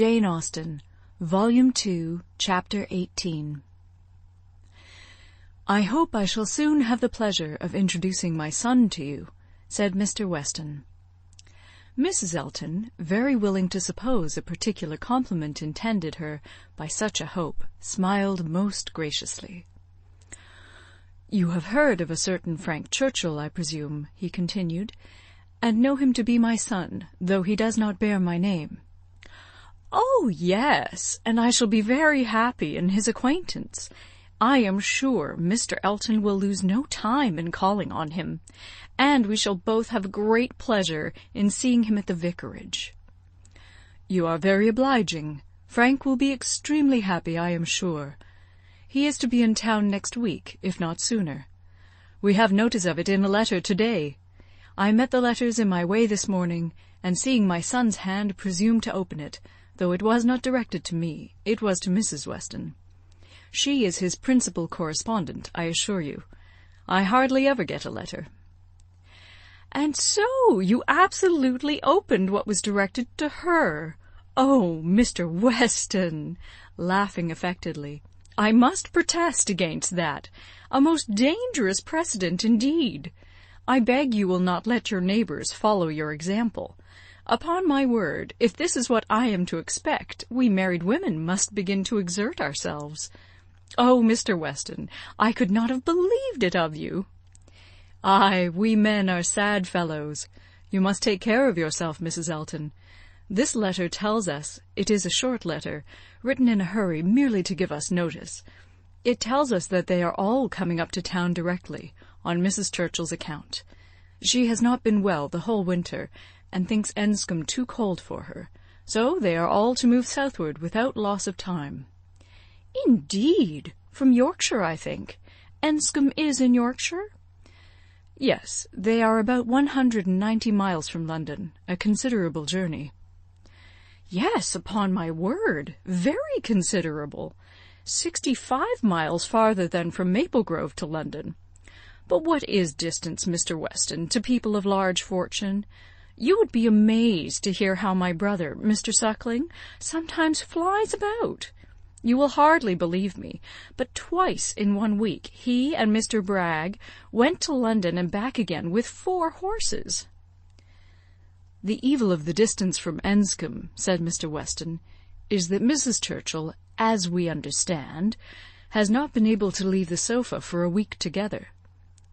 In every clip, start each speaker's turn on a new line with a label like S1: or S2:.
S1: Jane Austen, Volume 2, Chapter 18. "I hope I shall soon have the pleasure of introducing my son to you," said Mr. Weston. Mrs. Elton, very willing to suppose a particular compliment intended her by such a hope, smiled most graciously. "You have heard of a certain Frank Churchill, I presume," he continued, "and know him to be my son, though he does not bear my name." "Oh, yes, and I shall be very happy in his acquaintance. I am sure Mr. Elton will lose no time in calling on him, and we shall both have great pleasure in seeing him at the vicarage." "You are very obliging. Frank will be extremely happy, I am sure. He is to be in town next week, if not sooner. We have notice of it in a letter to-day. I met the letters in my way this morning, and seeing my son's hand, presumed to open it, though it was not directed to me, it was to Mrs. Weston. She is his principal correspondent, I assure you. I hardly ever get a letter." "And so you absolutely opened what was directed to her? Oh, Mr. Weston," laughing affectedly, "I must protest against that. A most dangerous precedent indeed. I beg you will not let your neighbours follow your example. Upon my word, if this is what I am to expect, we married women must begin to exert ourselves. Oh, Mr. Weston, I could not have believed it of you." "Ay, we men are sad fellows. You must take care of yourself, Mrs. Elton. This letter tells us, it is a short letter, written in a hurry merely to give us notice. It tells us that they are all coming up to town directly, on Mrs. Churchill's account. She has not been well the whole winter, and thinks Enscombe too cold for her, so they are all to move southward without loss of time." "Indeed! From Yorkshire, I think. Enscombe is in Yorkshire?" "Yes, they are about 190 miles from London, a considerable journey." "Yes, upon my word, very considerable. 65 miles farther than from Maple Grove to London. But what is distance, Mr. Weston, to people of large fortune? You would be amazed to hear how my brother, Mr. Suckling, sometimes flies about. You will hardly believe me, but twice in 1 week he and Mr. Bragg went to London and back again with 4 horses. "The evil of the distance from Enscombe," said Mr. Weston, "is that Mrs. Churchill, as we understand, has not been able to leave the sofa for a week together.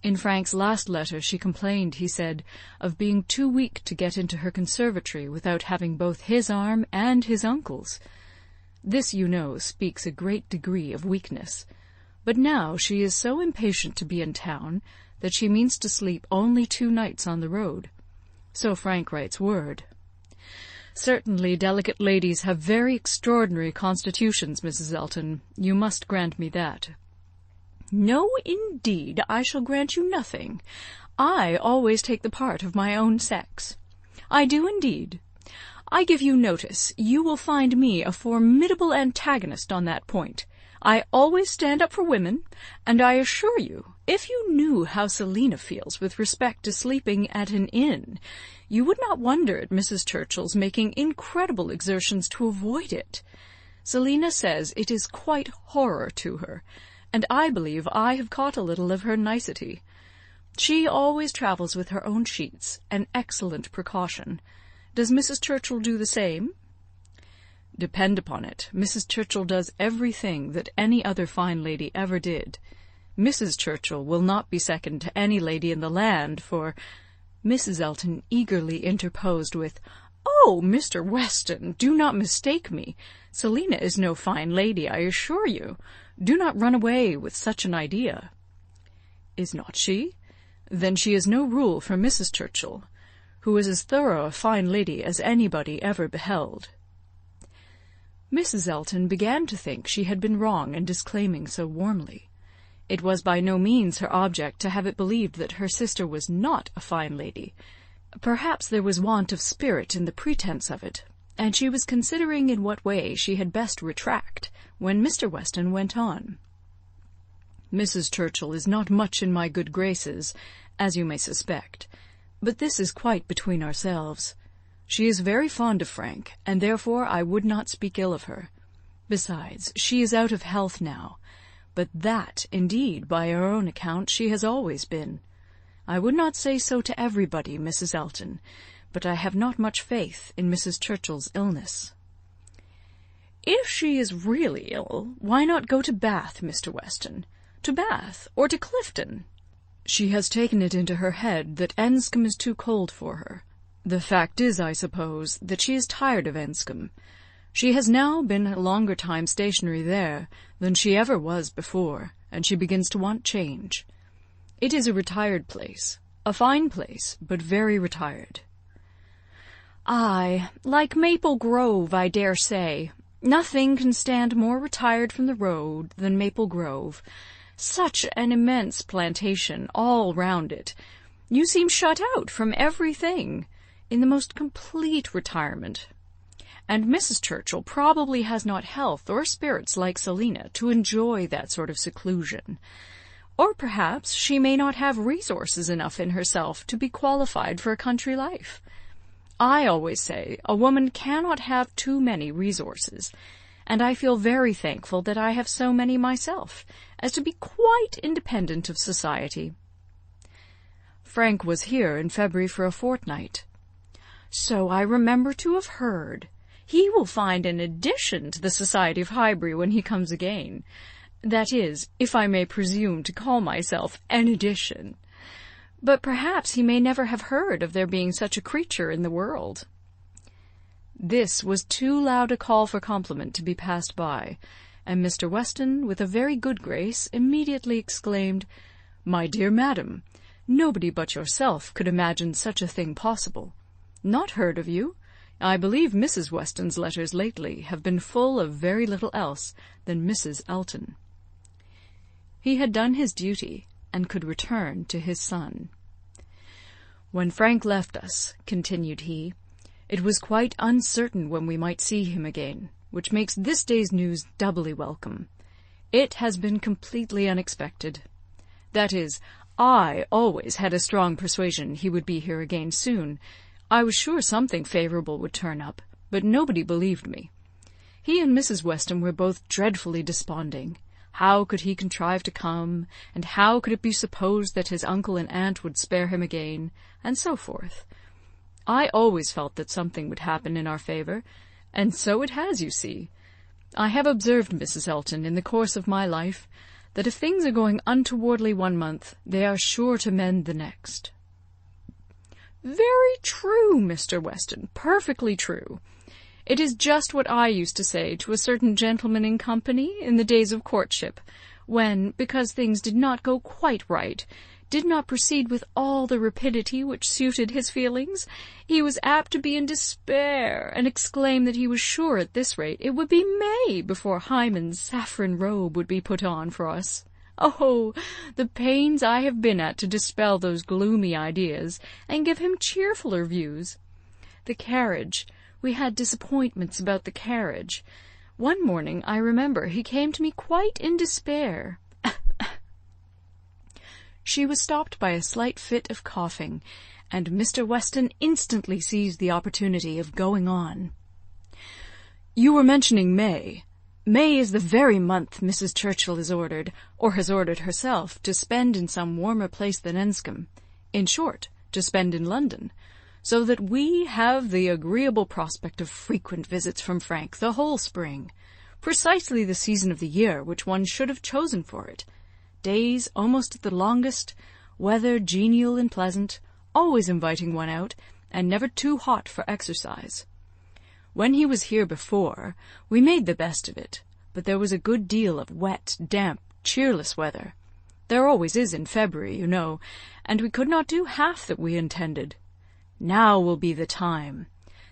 S1: In Frank's last letter she complained, he said, of being too weak to get into her conservatory without having both his arm and his uncle's. This, you know, speaks a great degree of weakness. But now she is so impatient to be in town that she means to sleep only 2 nights on the road. So Frank writes word. Certainly delicate ladies have very extraordinary constitutions, Mrs. Elton. You must grant me that." "No, indeed, I shall grant you nothing. I always take the part of my own sex. I do indeed. I give you notice, you will find me a formidable antagonist on that point. I always stand up for women, and I assure you, if you knew how Selina feels with respect to sleeping at an inn, you would not wonder at Mrs. Churchill's making incredible exertions to avoid it. Selina says it is quite horror to her, and I believe I have caught a little of her nicety. She always travels with her own sheets, an excellent precaution. Does Mrs. Churchill do the same?" "Depend upon it, Mrs. Churchill does everything that any other fine lady ever did. Mrs. Churchill will not be second to any lady in the land, for—" Mrs. Elton eagerly interposed with, "Oh, Mr. Weston, do not mistake me. Selina is no fine lady, I assure you. Do not run away with such an idea." "Is not she? Then she is no rule for Mrs. Churchill, who is as thorough a fine lady as anybody ever beheld." Mrs. Elton began to think she had been wrong in disclaiming so warmly. It was by no means her object to have it believed that her sister was not a fine lady. Perhaps there was want of spirit in the pretence of it, and she was considering in what way she had best retract, when Mr. Weston went on. "Mrs. Churchill is not much in my good graces, as you may suspect, but this is quite between ourselves. She is very fond of Frank, and therefore I would not speak ill of her. Besides, she is out of health now, but that, indeed, by her own account, she has always been. I would not say so to everybody, Mrs. Elton, but I have not much faith in Mrs. Churchill's illness." "If she is really ill, why not go to Bath, Mr. Weston? To Bath, or to Clifton?" "She has taken it into her head that Enscombe is too cold for her. The fact is, I suppose, that she is tired of Enscombe. She has now been a longer time stationary there than she ever was before, and she begins to want change. It is a retired place, a fine place, but very retired." "Ay, like Maple Grove, I dare say. Nothing can stand more retired from the road than Maple Grove. Such an immense plantation all round it. You seem shut out from everything, in the most complete retirement. And Mrs. Churchill probably has not health or spirits like Selina to enjoy that sort of seclusion. Or perhaps she may not have resources enough in herself to be qualified for a country life. I always say a woman cannot have too many resources, and I feel very thankful that I have so many myself, as to be quite independent of society." "Frank was here in February for a fortnight." "So I remember to have heard. He will find an addition to the society of Highbury when he comes again. That is, if I may presume to call myself an addition. But perhaps he may never have heard of there being such a creature in the world." This was too loud a call for compliment to be passed by, and Mr. Weston, with a very good grace, immediately exclaimed, "My dear madam, nobody but yourself could imagine such a thing possible. Not heard of you? I believe Mrs. Weston's letters lately have been full of very little else than Mrs. Elton." He had done his duty, and could return to his son. "When Frank left us," continued he, "it was quite uncertain when we might see him again, which makes this day's news doubly welcome. It has been completely unexpected. That is, I always had a strong persuasion he would be here again soon. I was sure something favourable would turn up, but nobody believed me. He and Mrs. Weston were both dreadfully desponding. How could he contrive to come, and how could it be supposed that his uncle and aunt would spare him again, and so forth. I always felt that something would happen in our favour, and so it has, you see. I have observed, Mrs. Elton, in the course of my life, that if things are going untowardly one month, they are sure to mend the next." "Very true, Mr. Weston, perfectly true. It is just what I used to say to a certain gentleman in company in the days of courtship, when, because things did not go quite right, did not proceed with all the rapidity which suited his feelings, he was apt to be in despair, and exclaim that he was sure at this rate it would be May before Hymen's saffron robe would be put on for us. Oh, the pains I have been at to dispel those gloomy ideas, and give him cheerfuller views. The carriage. We had disappointments about the carriage. One morning, I remember, he came to me quite in despair." She was stopped by a slight fit of coughing, and Mr. Weston instantly seized the opportunity of going on. "You were mentioning May. May is the very month Mrs. Churchill is ordered, or has ordered herself, to spend in some warmer place than Enscombe. In short, to spend in London, so that we have the agreeable prospect of frequent visits from Frank the whole spring, precisely the season of the year which one should have chosen for it. Days almost at the longest, weather genial and pleasant, always inviting one out, and never too hot for exercise. When he was here before, we made the best of it, but there was a good deal of wet, damp, cheerless weather. There always is in February, you know, and we could not do half that we intended. Now will be the time.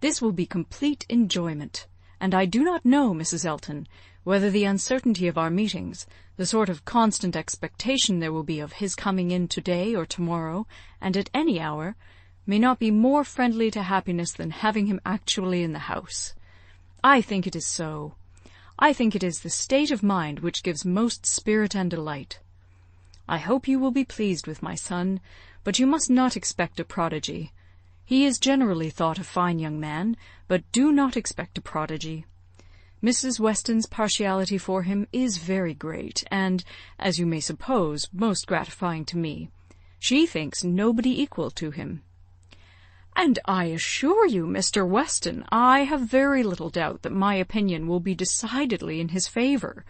S1: This will be complete enjoyment, and I do not know, Mrs. Elton, whether the uncertainty of our meetings, the sort of constant expectation there will be of his coming in to-day or to-morrow, and at any hour, may not be more friendly to happiness than having him actually in the house. I think it is so. I think it is the state of mind which gives most spirit and delight. I hope you will be pleased with my son, but you must not expect a prodigy. He is generally thought a fine young man, but do not expect a prodigy. Mrs. Weston's partiality for him is very great, and, as you may suppose, most gratifying to me. She thinks nobody equal to him. And I assure you, Mr. Weston, I have very little doubt that my opinion will be decidedly in his favour.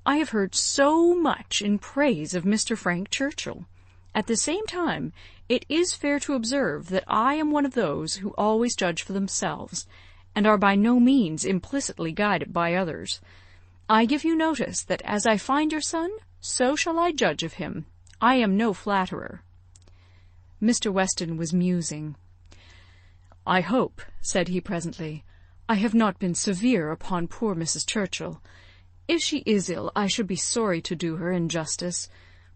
S1: I have heard so much in praise of Mr. Frank Churchill. At the same time, it is fair to observe that I am one of those who always judge for themselves, and are by no means implicitly guided by others. I give you notice that as I find your son, so shall I judge of him. I am no flatterer." Mr. Weston was musing. "I hope," said he presently, "I have not been severe upon poor Mrs. Churchill. If she is ill, I should be sorry to do her injustice,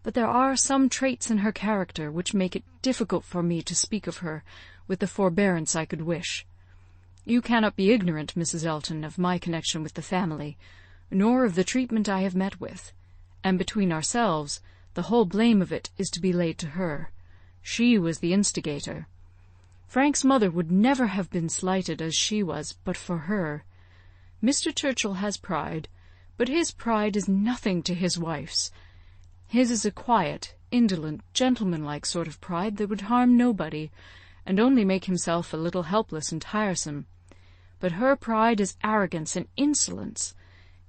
S1: but there are some traits in her character which make it difficult for me to speak of her with the forbearance I could wish. You cannot be ignorant, Mrs. Elton, of my connection with the family, nor of the treatment I have met with, and between ourselves, the whole blame of it is to be laid to her. She was the instigator. Frank's mother would never have been slighted as she was but for her. Mr. Churchill has pride, but his pride is nothing to his wife's. His is a quiet, indolent, gentlemanlike sort of pride that would harm nobody, and only make himself a little helpless and tiresome. But her pride is arrogance and insolence,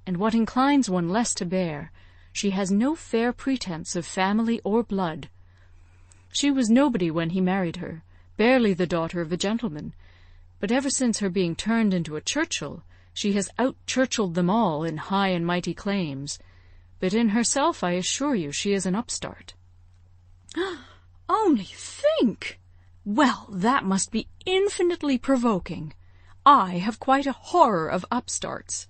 S1: and what inclines one less to bear, she has no fair pretence of family or blood. She was nobody when he married her, barely the daughter of a gentleman, but ever since her being turned into a Churchill, she has out-Churchilled them all in high and mighty claims. But in herself, I assure you, she is an upstart." "Only think! Well, that must be infinitely provoking. I have quite a horror of upstarts.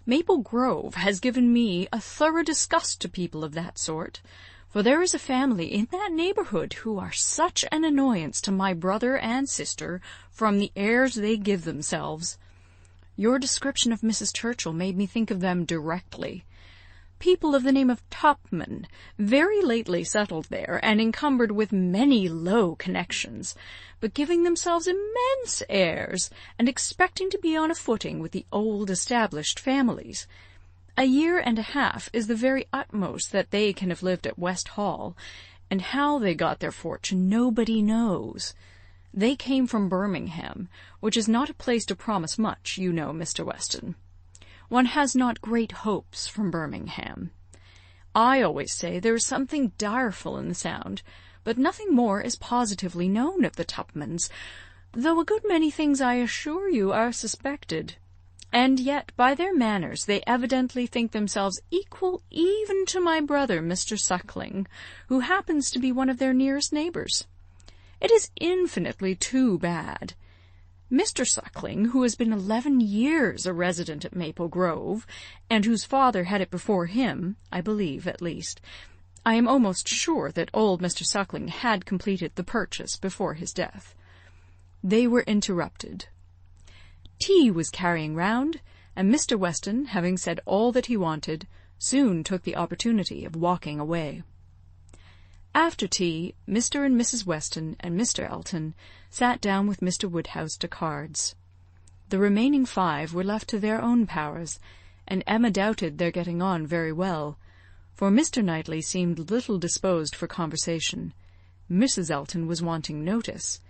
S1: Maple Grove has given me a thorough disgust to people of that sort, for there is a family in that neighbourhood who are such an annoyance to my brother and sister from the airs they give themselves. Your description of Mrs. Churchill made me think of them directly. People of the name of Tupman, very lately settled there, and encumbered with many low connections, but giving themselves immense airs, and expecting to be on a footing with the old established families. A year and a half is the very utmost that they can have lived at West Hall, and how they got their fortune nobody knows. They came from Birmingham, which is not a place to promise much, you know, Mr. Weston. One has not great hopes from Birmingham. I always say there is something direful in the sound, but nothing more is positively known of the Tupmans, though a good many things, I assure you, are suspected. And yet by their manners they evidently think themselves equal even to my brother, Mr. Suckling, who happens to be one of their nearest neighbours. It is infinitely too bad. Mr. Suckling, who has been 11 years a resident at Maple Grove, and whose father had it before him, I believe, at least. I am almost sure that old Mr. Suckling had completed the purchase before his death." They were interrupted. Tea was carrying round, and Mr. Weston, having said all that he wanted, soon took the opportunity of walking away. After tea, Mr. and Mrs. Weston and Mr. Elton sat down with Mr. Woodhouse to cards. The remaining 5 were left to their own powers, and Emma doubted their getting on very well, for Mr. Knightley seemed little disposed for conversation. Mrs. Elton was wanting notice,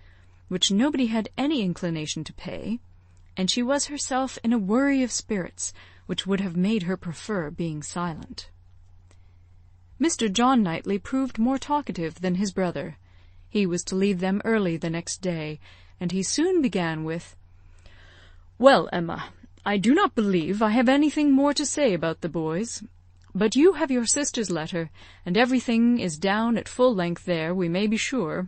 S1: which nobody had any inclination to pay, and she was herself in a worry of spirits which would have made her prefer being silent. Mr. John Knightley proved more talkative than his brother. He was to leave them early the next day, and he soon began with, "Well, Emma, I do not believe I have anything more to say about the boys, but you have your sister's letter, and everything is down at full length there, we may be sure.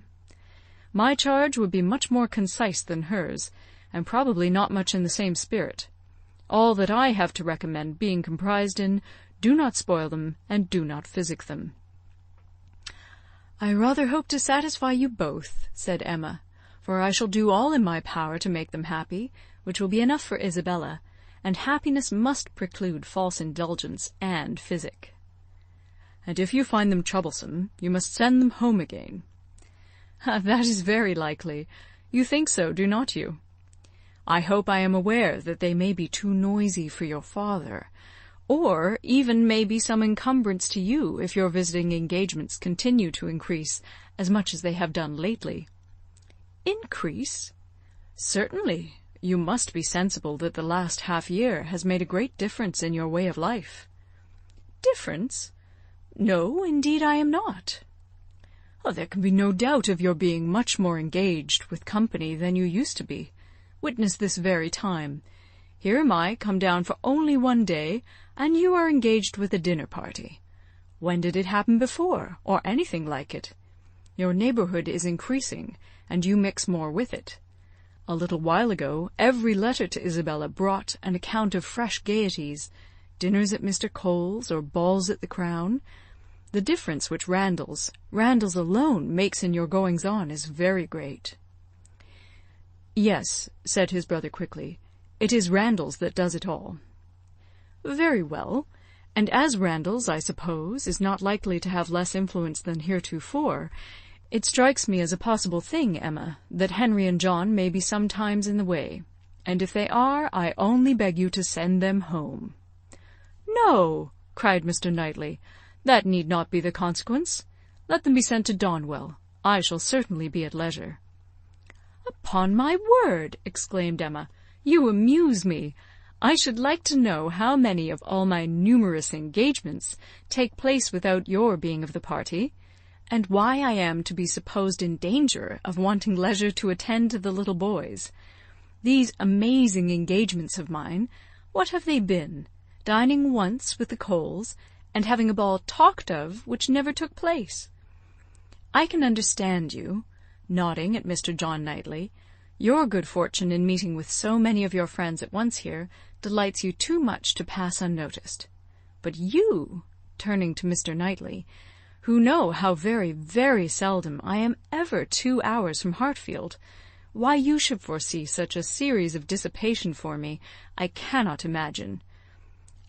S1: My charge would be much more concise than hers, and probably not much in the same spirit. All that I have to recommend being comprised in, do not spoil them, and do not physic them." "I rather hope to satisfy you both," said Emma, "for I shall do all in my power to make them happy, which will be enough for Isabella, and happiness must preclude false indulgence and physic." "And if you find them troublesome, you must send them home again." "That is very likely. You think so, do not you? I hope I am aware that they may be too noisy for your father, or even may be some encumbrance to you if your visiting engagements continue to increase as much as they have done lately. Increase? Certainly. You must be sensible that the last half-year has made a great difference in your way of life. Difference? No, indeed I am not. Oh, there can be no doubt of your being much more engaged with company than you used to be. Witness this very time. Here am I, come down for only 1 day, and you are engaged with a dinner party. When did it happen before, or anything like it? Your neighbourhood is increasing, and you mix more with it. A little while ago, every letter to Isabella brought an account of fresh gaieties, dinners at Mr. Cole's, or balls at the Crown. The difference which Randall's alone makes in your goings-on is very great. Yes, said his brother quickly, it is Randall's that does it all. Very well, and as Randall's, I suppose, is not likely to have less influence than heretofore, it strikes me as a possible thing, Emma, that Henry and John may be sometimes in the way, and if they are, I only beg you to send them home. No, cried Mr. Knightley, that need not be the consequence. Let them be sent to Donwell. I shall certainly be at leisure. Upon my word, exclaimed Emma, you amuse me. I should like to know how many of all my numerous engagements take place without your being of the party, and why I am to be supposed in danger of wanting leisure to attend to the little boys. These amazing engagements of mine, what have they been? Dining once with the Coles, and having a ball talked of which never took place. I can understand you, nodding at Mr. John Knightley. Your good fortune in meeting with so many of your friends at once here delights you too much to pass unnoticed. But you, turning to Mr. Knightley, who know how very, very seldom I am ever 2 hours from Hartfield, why you should foresee such a series of dissipation for me, I cannot imagine.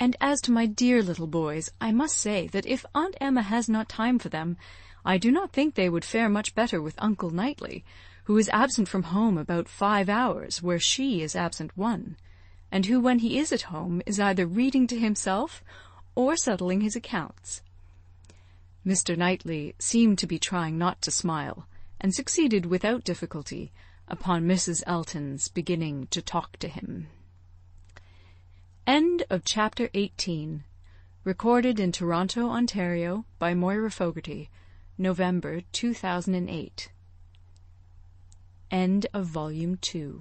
S1: And as to my dear little boys, I must say that if Aunt Emma has not time for them, I do not think they would fare much better with Uncle Knightley, who is absent from home about 5 hours, where she is absent 1, and who, when he is at home, is either reading to himself or settling his accounts. Mr. Knightley seemed to be trying not to smile, and succeeded without difficulty upon Mrs. Elton's beginning to talk to him. End of Chapter 18. Recorded in Toronto, Ontario, by Moira Fogarty, November 2008. End of Volume 2.